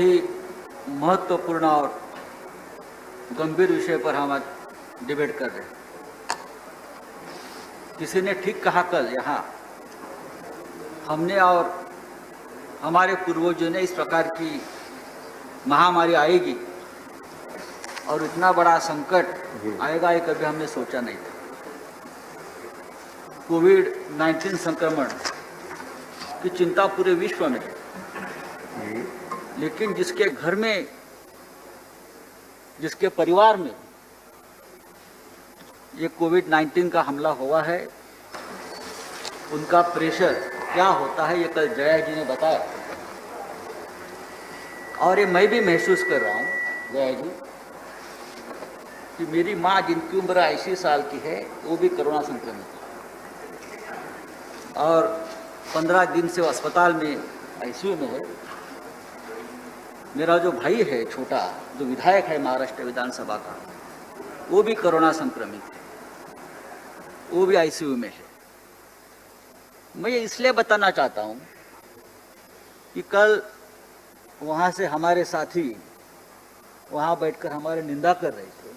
ही महत्वपूर्ण और गंभीर विषय पर हम आज डिबेट कर रहे हैं। किसी ने ठीक कहा कल यहाँ, हमने और हमारे पूर्वजों ने इस प्रकार की महामारी आएगी और इतना बड़ा संकट आएगा ये कभी हमने सोचा नहीं था। कोविड-19 संक्रमण की चिंता पूरे विश्व में है, लेकिन जिसके घर में, जिसके परिवार में ये कोविड-19 का हमला हुआ है, उनका प्रेशर क्या होता है ये कल जया जी ने बताया। और ये मैं भी महसूस कर रहा हूँ जया जी कि मेरी माँ जिनकी उम्र 80 साल की है वो भी कोरोना संक्रमित है और 15 दिन से वो अस्पताल में आईसीयू में है। मेरा जो भाई है छोटा, जो विधायक है महाराष्ट्र विधानसभा का, वो भी कोरोना संक्रमित है, वो भी आईसीयू में है। मैं ये इसलिए बताना चाहता हूँ कि कल वहाँ से हमारे साथी वहाँ बैठकर हमारे निंदा कर रहे थे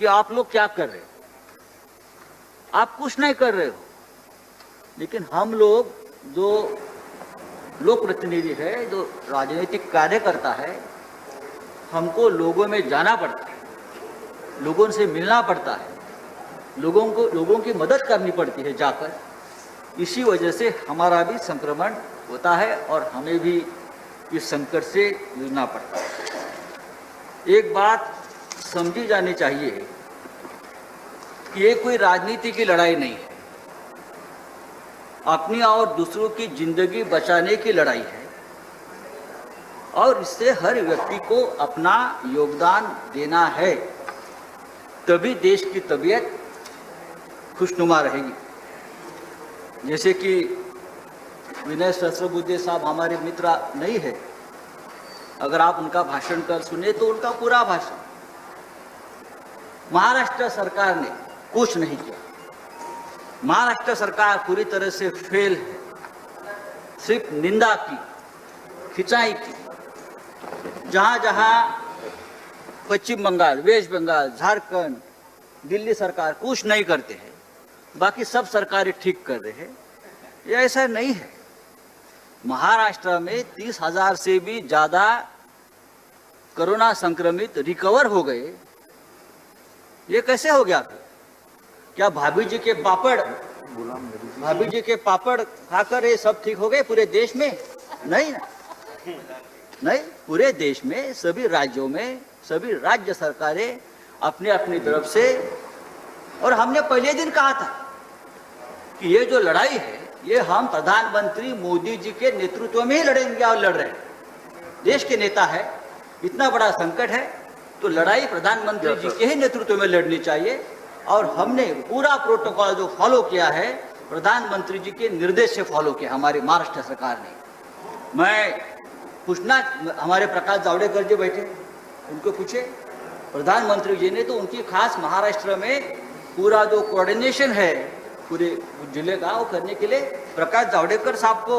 कि आप लोग क्या कर रहे हो, आप कुछ नहीं कर रहे हो। लेकिन हम लोग जो लोक प्रतिनिधि है, जो राजनीतिक कार्य करता है, हमको लोगों में जाना पड़ता है, लोगों से मिलना पड़ता है, लोगों की मदद करनी पड़ती है जाकर। इसी वजह से हमारा भी संक्रमण होता है और हमें भी इस संकट से जूझना पड़ता है। एक बात समझी जानी चाहिए कि ये कोई राजनीति की लड़ाई नहीं है, अपनी और दूसरों की जिंदगी बचाने की लड़ाई है और इससे हर व्यक्ति को अपना योगदान देना है, तभी देश की तबीयत खुशनुमा रहेगी। जैसे कि विनय सहस्त्रबुद्धे साहब हमारे मित्र नहीं है, अगर आप उनका भाषण कल सुने तो उनका पूरा भाषण महाराष्ट्र सरकार ने कुछ नहीं किया। महाराष्ट्र सरकार पूरी तरह से फेल है, सिर्फ निंदा की, खिंचाई की। जहां जहां पश्चिम बंगाल, वेस्ट बंगाल, झारखंड, दिल्ली सरकार कुछ नहीं करते हैं, बाकी सब सरकारें ठीक कर रहे हैं, ये ऐसा नहीं है। महाराष्ट्र में 30,000 से भी ज़्यादा कोरोना संक्रमित रिकवर हो गए। ये कैसे हो गया फिर? क्या भाभी जी के पापड़ खाकर ये सब ठीक हो गए पूरे देश में? नहीं, नहीं, पूरे देश में सभी राज्यों में सभी राज्य सरकारें अपने अपनी तरफ से, और हमने पहले दिन कहा था कि ये जो लड़ाई है ये हम प्रधानमंत्री मोदी जी के नेतृत्व में ही लड़ेंगे और लड़ रहे हैं। देश के नेता है, इतना बड़ा संकट है तो लड़ाई प्रधानमंत्री जी के ही नेतृत्व में लड़नी चाहिए। और हमने पूरा प्रोटोकॉल जो फॉलो किया है प्रधानमंत्री जी के निर्देश से फॉलो किया हमारी महाराष्ट्र सरकार ने। मैं पूछना, हमारे प्रकाश जावड़ेकर जी बैठे, उनको पूछे, प्रधानमंत्री जी ने तो उनकी खास महाराष्ट्र में पूरा जो कोऑर्डिनेशन है पूरे जिले का वो करने के लिए प्रकाश जावड़ेकर साहब को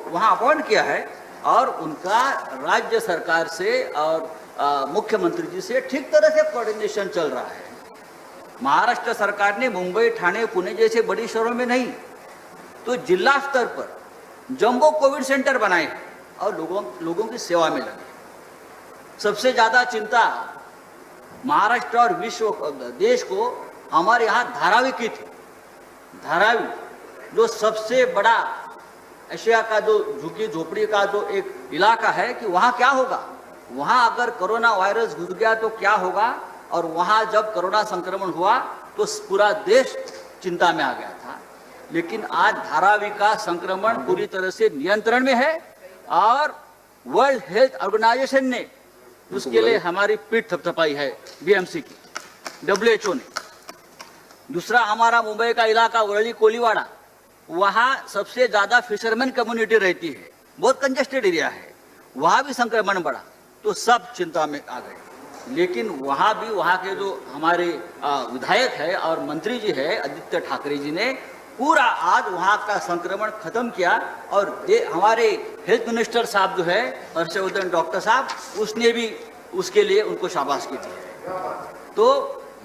वहाँ अपॉइंट किया है और उनका राज्य सरकार से और मुख्यमंत्री जी से ठीक तरह से कोऑर्डिनेशन चल रहा है। महाराष्ट्र सरकार ने मुंबई, ठाणे, पुणे जैसे बड़ी शहरों में नहीं तो जिला स्तर पर जंबो कोविड सेंटर बनाए और लोगों की सेवा में लगे। सबसे ज़्यादा चिंता महाराष्ट्र और देश को हमारे यहाँ धारावी की थी। धारावी जो सबसे बड़ा एशिया का जो झुग्गी झोपड़ी का जो एक इलाका है कि वहाँ क्या होगा, वहाँ अगर कोरोना वायरस घुस गया तो क्या होगा। और वहाँ जब कोरोना संक्रमण हुआ तो पूरा देश चिंता में आ गया था। लेकिन आज धारावी का संक्रमण पूरी तरह से नियंत्रण में है और वर्ल्ड हेल्थ ऑर्गेनाइजेशन ने उसके लिए हमारी पीठ थपथपाई है, बीएमसी की, WHO ने। दूसरा हमारा मुंबई का इलाका वरळी कोलीवाड़ा, वहाँ सबसे ज़्यादा फिशरमैन कम्युनिटी रहती है, बहुत कंजेस्टेड एरिया है, वहाँ भी संक्रमण बढ़ा तो सब चिंता में आ गए। लेकिन वहाँ भी वहाँ के जो हमारे विधायक है और मंत्री जी है आदित्य ठाकरे जी ने पूरा आज वहाँ का संक्रमण खत्म किया और हमारे हेल्थ मिनिस्टर साहब जो है हर्षवर्धन डॉक्टर साहब, उसने भी उसके लिए उनको शाबाशी दी। तो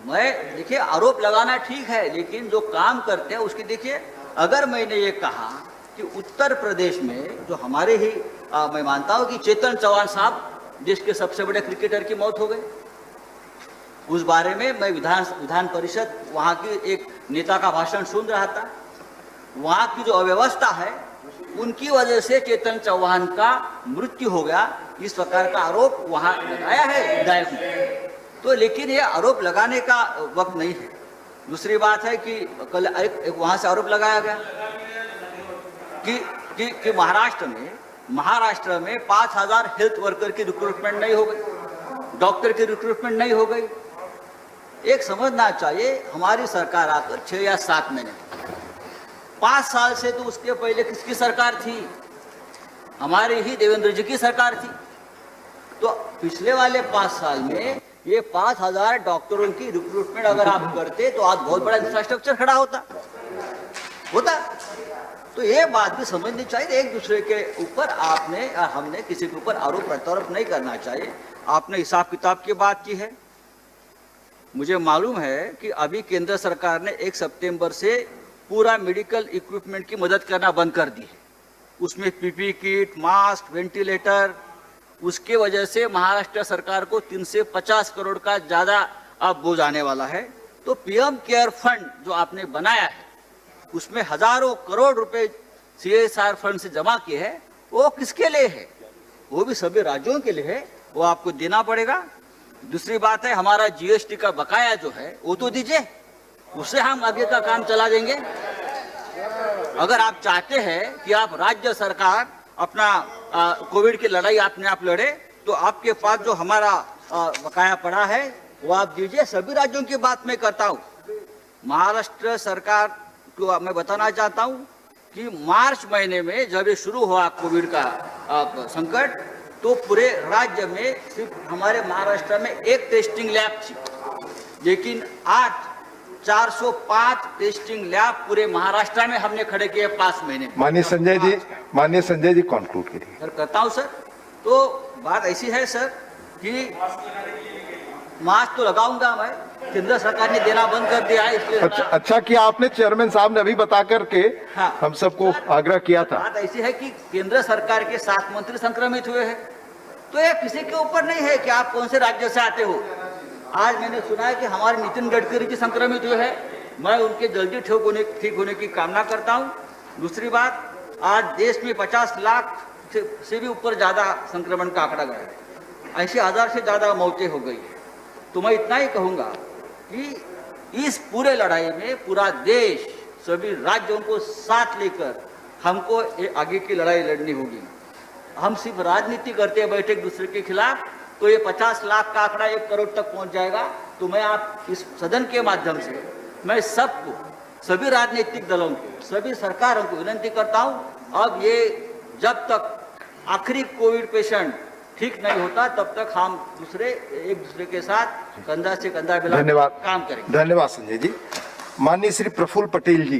मैं देखिए, आरोप लगाना ठीक है, लेकिन जो काम करते हैं उसकी देखिए। अगर मैंने ये कहा कि उत्तर प्रदेश में जो हमारे ही मैं मानता हूँ कि चेतन चौहान साहब देश के सबसे बड़े क्रिकेटर की मौत हो गई, उस बारे में मैं विधान परिषद वहाँ की एक नेता का भाषण सुन रहा था। वहाँ की जो अव्यवस्था है उनकी वजह से चेतन चौहान का मृत्यु हो गया, इस प्रकार का आरोप वहाँ लगाया है विधायक ने। तो लेकिन ये आरोप लगाने का वक्त नहीं है। दूसरी बात है कि कल एक वहाँ से आरोप लगाया गया कि महाराष्ट्र में 5000 हेल्थ वर्कर की रिक्रूटमेंट नहीं हो गई, डॉक्टर की रिक्रूटमेंट नहीं हो गई। एक समझना चाहिए, हमारी सरकार आकर 6 या 7 महीने, 5 साल से तो उसके पहले किसकी सरकार थी? हमारी ही देवेंद्र जी की सरकार थी। तो पिछले वाले 5 साल में ये 5000 डॉक्टरों की रिक्रूटमेंट अगर आप करते तो आज बहुत बड़ा इंफ्रास्ट्रक्चर खड़ा होता। तो ये बात भी समझनी चाहिए, एक दूसरे के ऊपर आपने और हमने किसी के ऊपर आरोप प्रत्यारोप नहीं करना चाहिए। आपने हिसाब किताब की बात की है। मुझे मालूम है कि अभी केंद्र सरकार ने 1 सितंबर से पूरा मेडिकल इक्विपमेंट की मदद करना बंद कर दी है। उसमें पीपी किट, मास्क, वेंटिलेटर, उसके वजह से महाराष्ट्र सरकार को 350 करोड़ का ज़्यादा अब बोझ आने वाला है। तो पीएम केयर फंड जो आपने बनाया है उसमें हजारों करोड़ रुपए CSR फंड से जमा किए हैं, वो किसके लिए है? वो भी सभी राज्यों के लिए है, वो आपको देना पड़ेगा। दूसरी बात है, हमारा GST का बकाया जो है वो तो दीजिए, उससे हम आगे का काम चला देंगे। अगर आप चाहते हैं कि आप राज्य सरकार अपना कोविड की लड़ाई अपने आप लड़े, तो आपके पास जो हमारा बकाया पड़ा है वो आप दीजिए। सभी राज्यों की बात मैं करता हूँ। महाराष्ट्र सरकार को मैं बताना चाहता हूँ कि मार्च महीने में जब ये शुरू हुआ कोविड का संकट, तो पूरे राज्य में सिर्फ हमारे महाराष्ट्र में 1 टेस्टिंग लैब थी, लेकिन आज 405 टेस्टिंग लैब पूरे महाराष्ट्र में हमने खड़े किए 5 महीने में। माननीय संजय जी कंक्लूड करिए। सर करता हूँ सर। तो बात ऐसी है सर कि मास्क तो लगाऊंगा मैं, केंद्र सरकार ने देना बंद कर दिया है, इसलिए अच्छा किया आपने, चेयरमैन साहब ने अभी बता करके हम सबको आग्रह किया था। बात ऐसी है कि केंद्र सरकार के 7 मंत्री संक्रमित हुए हैं, तो ये किसी के ऊपर नहीं है कि आप कौन से राज्य से आते हो। आज मैंने सुना है कि हमारे नितिन गडकरी जी संक्रमित हुए हैं, मैं उनके जल्दी ठीक होने की कामना करता हूँ। दूसरी बात, आज देश में 50 लाख से भी ऊपर ज़्यादा संक्रमण का आंकड़ा गया है, 80,000 से ज़्यादा मौतें हो गई है। तो मैं इतना ही कहूँगा कि इस पूरे लड़ाई में पूरा देश, सभी राज्यों को साथ लेकर हमको आगे की लड़ाई लड़नी होगी। हम सिर्फ राजनीति करते बैठे एक दूसरे के खिलाफ, तो ये 50 लाख का आंकड़ा 1 करोड़ तक पहुंच जाएगा। तो मैं आप इस सदन के माध्यम से मैं सबको, सभी राजनीतिक दलों को, सभी सरकारों को विनती करता हूं, अब ये जब तक आखिरी कोविड पेशेंट ठीक नहीं होता तब तक हम एक दूसरे के साथ कंधा से कंधा मिला काम करेंगे। धन्यवाद संजय जी। माननीय श्री प्रफुल्ल पटेल जी।